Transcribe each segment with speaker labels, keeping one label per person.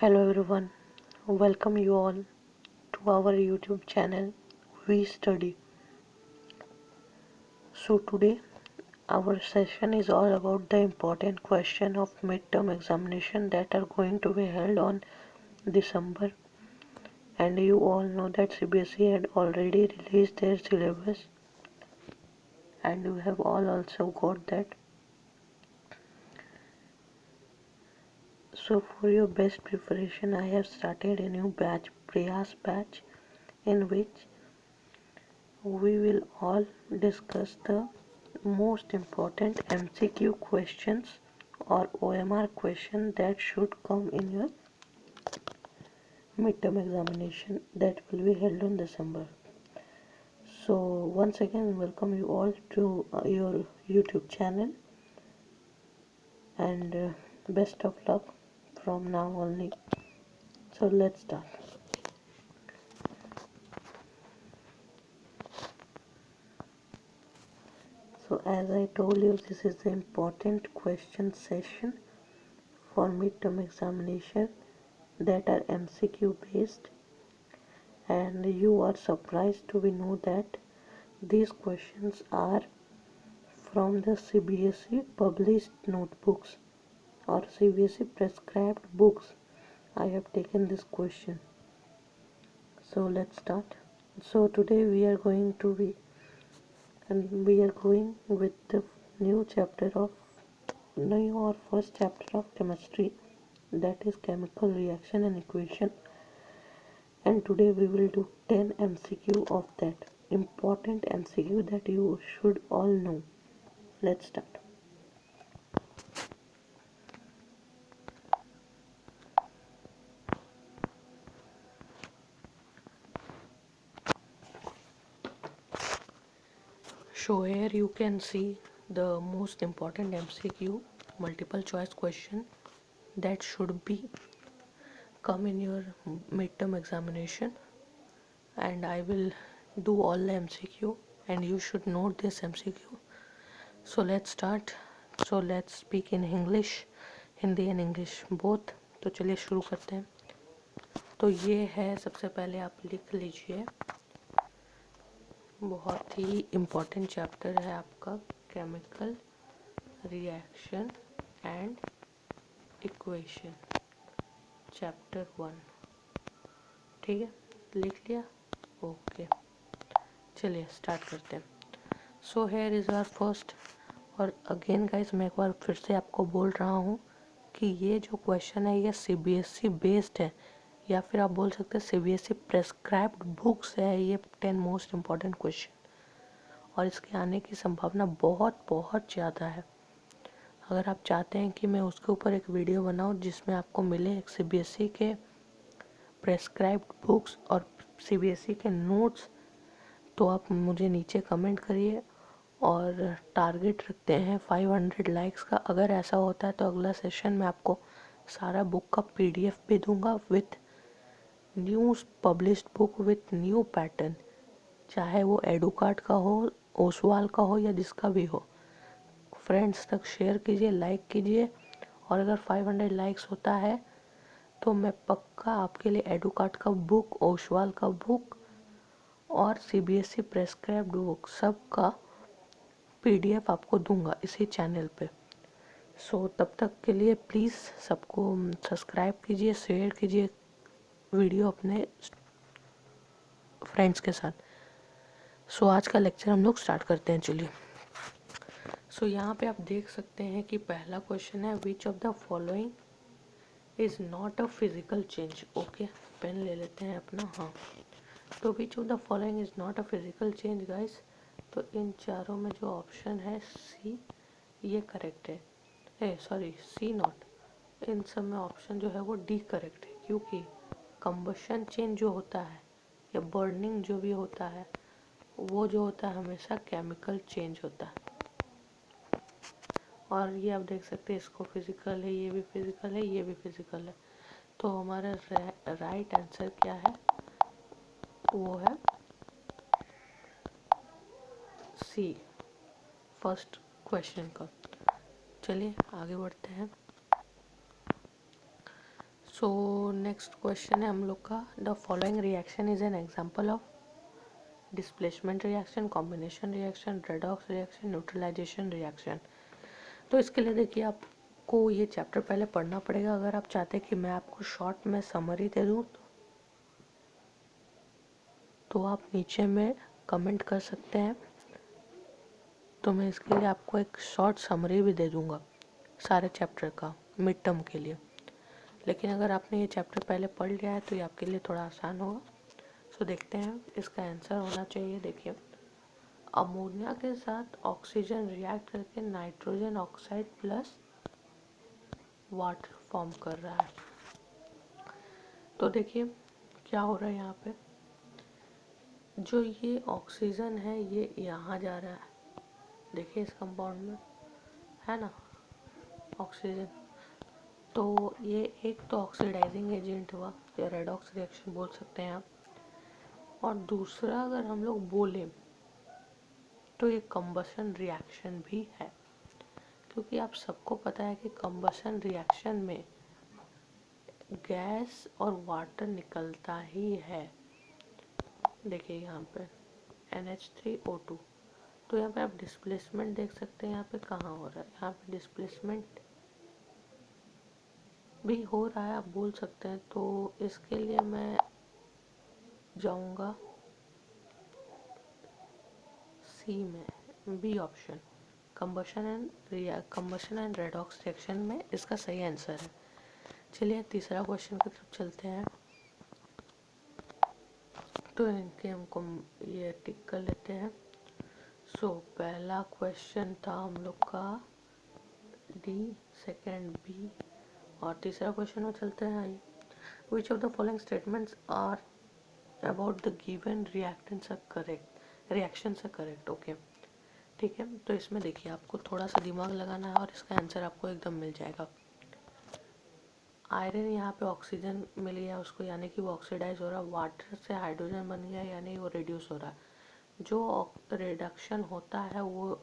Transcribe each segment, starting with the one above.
Speaker 1: Hello everyone, welcome you all to our YouTube channel We Study. So today our session is all about the important question of midterm examination that are going to be held on December, and you all know that CBSE had already released their syllabus and you have all also got that. So for your best preparation I have started a new batch, Prayas batch, in which we will all discuss the most important MCQ questions or OMR question that should come in your midterm examination that will be held on December. So once again welcome you all to your YouTube channel, and best of luck from now only. So let's start. So as I told you, this is the important question session for midterm examination that are MCQ based, and you are surprised to know that these questions are from the CBSE published notebooks or CBSE prescribed books. I have taken this question. So let's start. So today we are going with the new chapter of new or first chapter of chemistry, that is chemical reaction and equation, and today we will do 10 MCQ of that important MCQ that you should all know. Let's start. So here you can see the most important MCQ multiple choice question that should be come in your midterm examination, and I will do all the MCQ and you should note this MCQ. So let's start. So let's speak in English, Hindi and English both. तो चलिए शुरू करते हैं. तो ये है, सबसे पहले आप लिख लीजिए, बहुत ही इम्पोर्टेंट चैप्टर है आपका chemical reaction and equation, chapter 1. ठीक है, लिख लिया? ओके, चलिए स्टार्ट करते हैं. So here is our first. और अगेन गाइस, मैं एक बार फिर से आपको बोल रहा हूँ कि ये जो क्वेश्चन है ये CBSE बेस्ड है, या फिर आप बोल सकते हैं CBSE प्रेस्क्राइब्ड बुक्स है ये 10 मोस्ट इम्पॉर्टेंट क्वेश्चन, और इसके आने की संभावना बहुत बहुत ज़्यादा है. अगर आप चाहते हैं कि मैं उसके ऊपर एक वीडियो बनाऊं जिसमें आपको मिले एक CBSE के प्रेस्क्राइब्ड बुक्स और CBSE के नोट्स, तो आप मुझे नीचे कमेंट करिए. और टारगेट रखते हैं 500 लाइक्स का. अगर ऐसा होता है तो अगला सेशन में आपको सारा बुक का PDF भी दूंगा with new published book with new pattern, चाहे वो एडुकार्ट का हो, ओसवाल का हो, या जिसका भी हो. फ्रेंड्स तक शेयर कीजिए, लाइक कीजिए, और अगर 500 लाइक्स होता है तो मैं पक्का आपके लिए एडुकार्ट का बुक, ओसवाल का बुक और CBSE प्रेस्क्राइब्ड बुक सब का PDF आपको दूंगा इसी चैनल पे. सो तब तक के लिए प्लीज़ सबको सब्सक्राइब कीजिए, शेयर कीजिए वीडियो अपने फ्रेंड्स के साथ. सो आज का लेक्चर हम लोग स्टार्ट करते हैं. चलिए. सो यहाँ पे आप देख सकते हैं कि पहला क्वेश्चन है, which of the following is not a physical change. Okay, pen ले लेते हैं अपना. हाँ, तो which of the following is not a physical change guys. तो इन चारों में जो ऑप्शन है C, ये करेक्ट है. Sorry, C not. इन सब में ऑप्शन जो है वो D करेक्ट है, क्योंकि कंबशन चेंज जो होता है या बर्निंग जो भी होता है वो जो होता है हमेशा केमिकल चेंज होता है. और ये आप देख सकते हैं, इसको फिजिकल है, ये भी फिजिकल है, ये भी फिजिकल है. तो हमारा राइट आंसर क्या है, वो है C, फर्स्ट क्वेश्चन का. चलिए आगे बढ़ते हैं. सो नेक्स्ट क्वेश्चन है हम लोग का, the following reaction is an example of displacement reaction, combination reaction, redox reaction, neutralization reaction. तो इसके लिए देखिए आपको ये चैप्टर पहले पढ़ना पड़ेगा अगर आप चाहते हैं कि मैं आपको शॉर्ट में समरी दे दूँ तो आप नीचे में कमेंट कर सकते हैं, तो मैं इसके लिए आपको एक शॉर्ट समरी भी दे दूँगा सारे चैप्टर का मिड टर्म के लिए। लेकिन अगर आपने ये चैप्टर पहले पढ़ लिया है तो ये आपके लिए थोड़ा आसान होगा। सो देखते हैं इसका आंसर होना चाहिए। देखिए, अमोनिया के साथ ऑक्सीजन रिएक्ट करके nitrogen oxide plus water form कर रहा है। तो देखिए क्या हो रहा है यहाँ पे, जो ये ऑक्सीजन है ये यहाँ जा रहा है, देखिए इस कंपाउंड में है ना ऑक्सीजन, तो ये एक तो ऑक्सीडाइजिंग एजेंट हुआ या रेडॉक्स रिएक्शन बोल सकते हैं आप, और दूसरा अगर हम लोग बोले तो ये कंबशन रिएक्शन भी है, क्योंकि आप सबको पता है कि कंबशन रिएक्शन में गैस और वाटर निकलता ही है। देखिए यहाँ पे NH3O2, तो यहाँ पे आप डिस्प्लेसमेंट देख सकते हैं, यहाँ पे कहाँ हो रहा है, यहाँ पे डिस्प्लेसमेंट भी हो रहा है आप बोल सकते हैं। तो इसके लिए मैं जाऊँगा सी में, B option, combustion and redox reaction में इसका सही आंसर है। चलिए तीसरा क्वेश्चन की तरफ चलते हैं। तो इनके हमको ये टिक कर लेते हैं। सो पहला क्वेश्चन था हम लोग का डी, सेकेंड बी, और तीसरा क्वेश्चन में चलते हैं आइए। Which of the following statements are about the given reactants are correct, reactions are correct. Okay ठीक है, तो इसमें देखिए आपको थोड़ा सा दिमाग लगाना है और इसका आंसर आपको एकदम मिल जाएगा। आयरन यहाँ पे ऑक्सीजन मिल गया उसको, यानी कि वो ऑक्सीडाइज हो रहा है, वाटर से हाइड्रोजन बन गया यानी वो रिड्यूस हो रहा है। जो रिडक्शन होता है वो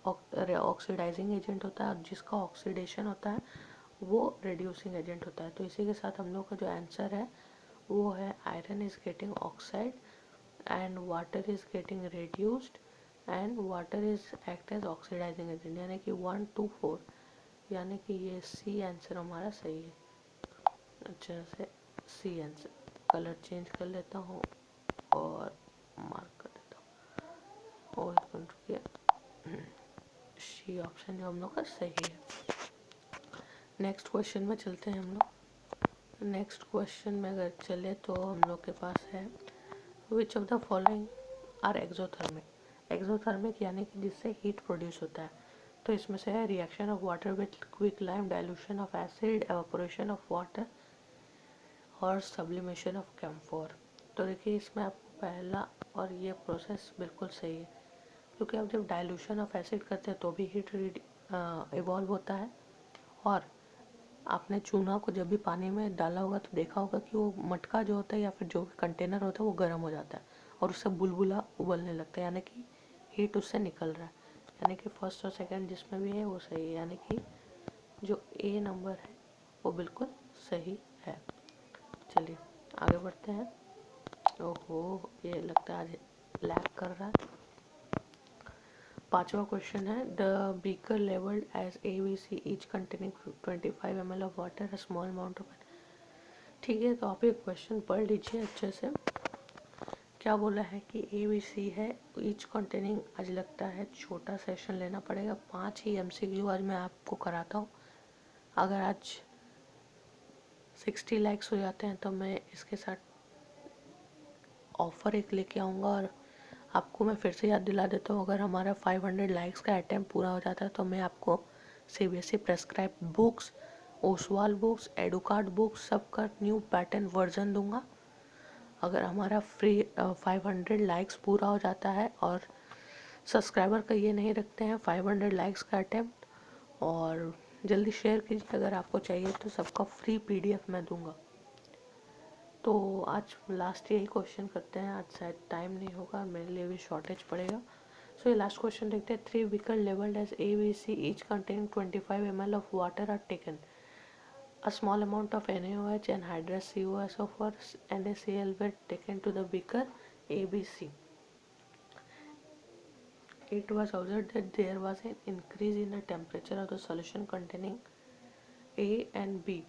Speaker 1: ऑक्सीडाइजिंग एजेंट होता है और जिसका ऑक्सीडेशन होता है वो रिड्यूसिंग एजेंट होता है। तो इसी के साथ हम लोग का जो आंसर है वो है iron is getting oxide and water is getting reduced and water is act as oxidizing agent, यानी कि 1 2 4, यानी कि ये सी आंसर हमारा सही है। अच्छा से सी आंसर, कलर चेंज कर लेता हूँ और मार्क कर देता हूँ, और रुकिए, सी ऑप्शन जो हम लोग का सही है। नेक्स्ट क्वेश्चन में चलते हैं हम लोग। नेक्स्ट क्वेश्चन में अगर चले तो हम लोग के पास है which of the following are exothermic, exothermic यानी कि जिससे हीट प्रोड्यूस होता है। तो इसमें से है reaction of water with quick lime, dilution of acid, evaporation of water और सब्लिमेशन ऑफ कैम्फोर। तो देखिए इसमें आपको पहला और ये प्रोसेस बिल्कुल सही है, क्योंकि आप जब डाइल्यूशन ऑफ एसिड करते हैं तो भी हीट इवॉल्व होता है, और आपने चूना को जब भी पानी में डाला होगा तो देखा होगा कि वो मटका जो होता है या फिर जो भी कंटेनर होता है वो गर्म हो जाता है और उससे बुलबुला उबलने लगता है, यानी कि हीट उससे निकल रहा है। यानी कि फर्स्ट और सेकंड जिसमें भी है वो सही है, यानी कि जो ए नंबर है वो बिल्कुल सही है। चलिए आगे बढ़ते हैं। ओहो ये लगता है आज लैग कर रहा है। पांचवा क्वेश्चन है the beaker labelled as ABC each containing 25 ml of water a small amount of. ठीक है, तो आप ये क्वेश्चन पढ़ लीजिए अच्छे से। क्या बोला है कि ABC है ईच कंटेनिंग, आज लगता है छोटा सेशन लेना पड़ेगा, 5 ही MCQ आज मैं आपको कराता हूँ। अगर आज 60 लाइक्स हो जाते हैं तो मैं इसके साथ ऑफर एक लेके आऊँगा, और आपको मैं फिर से याद दिला देता हूँ, अगर हमारा 500 लाइक्स का अटेम्प्ट पूरा हो जाता है तो मैं आपको CBSE prescribe books, Oswal books, Educart books सबका न्यू पैटर्न वर्जन दूंगा। अगर हमारा 500 लाइक्स पूरा हो जाता है, और सब्सक्राइबर का ये नहीं रखते हैं 500 लाइक्स का अटेम्प्ट, और जल्दी शेयर कीजिए अगर आपको चाहिए तो सबका फ्री PDF मैं दूंगा। तो आज लास्ट यही क्वेश्चन करते हैं, आज शायद टाइम नहीं होगा, मेरे लिए भी शॉर्टेज पड़ेगा। सो ये लास्ट क्वेश्चन देखते हैं। 3 beaker labelled as ABC each containing 25 ml of water are taken. A small amount of NaOH and hydrous COSO for NaCl were taken to the beaker ABC. It was observed that there was an increase in the temperature of the solution containing A and B,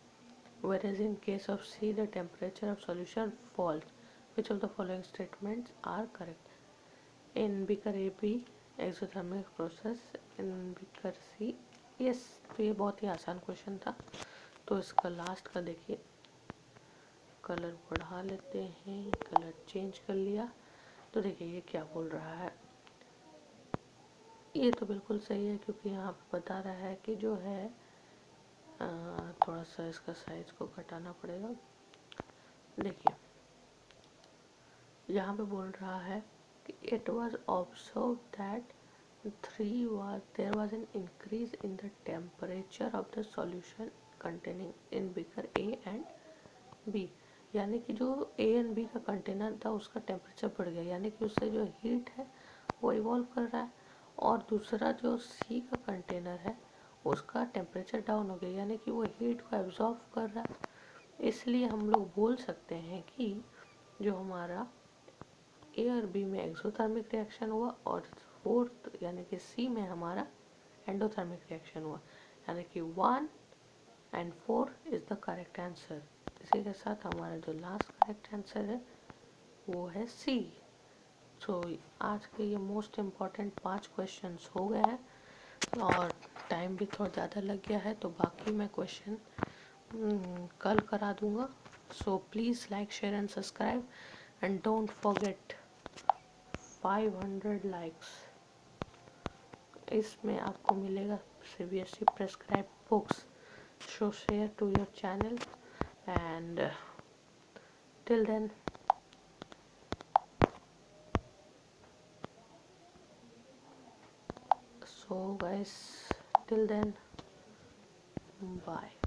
Speaker 1: whereas in case of C, the temperature of solution falls. Which of the following statements are correct? In beaker AB, exothermic process. In beaker C, yes. तो ये बहुत ही आसान question था। तो इसका last का देखिए, colour बढ़ा लेते हैं, कलर चेंज कर लिया। तो देखिए ये क्या बोल रहा है, ये तो बिल्कुल सही है क्योंकि यहाँ पे बता रहा है कि जो है थोड़ा सा इसका साइज को घटाना पड़ेगा। देखिए यहाँ पे बोल रहा है कि it was observe that there was an increase in the temperature of the solution containing in beaker A and B, यानी कि जो A and B का कंटेनर था उसका टेम्परेचर बढ़ गया, यानी कि उससे जो हीट है वो इवॉल्व कर रहा है। और दूसरा जो C का कंटेनर है उसका टेम्परेचर डाउन हो गया, यानी कि वो हीट को एब्जॉर्ब कर रहा है। इसलिए हम लोग बोल सकते हैं कि जो हमारा ए और बी में एक्सोथर्मिक रिएक्शन हुआ और फोर्थ यानी कि सी में हमारा एंडोथर्मिक रिएक्शन हुआ, यानी कि 1 and 4 is the correct answer. इसी के साथ हमारा जो लास्ट करेक्ट आंसर है वो है सी। सो आज के ये मोस्ट इम्पॉर्टेंट 5 क्वेश्चंस हो गए हैं और टाइम भी थोड़ा ज़्यादा लग गया है, तो बाकी मैं क्वेश्चन कल करा दूंगा। So please like, share and subscribe and don't forget 500 likes. इसमें आपको मिलेगा CBSE prescribe books. So share to your channel and till then so guys, till then, bye.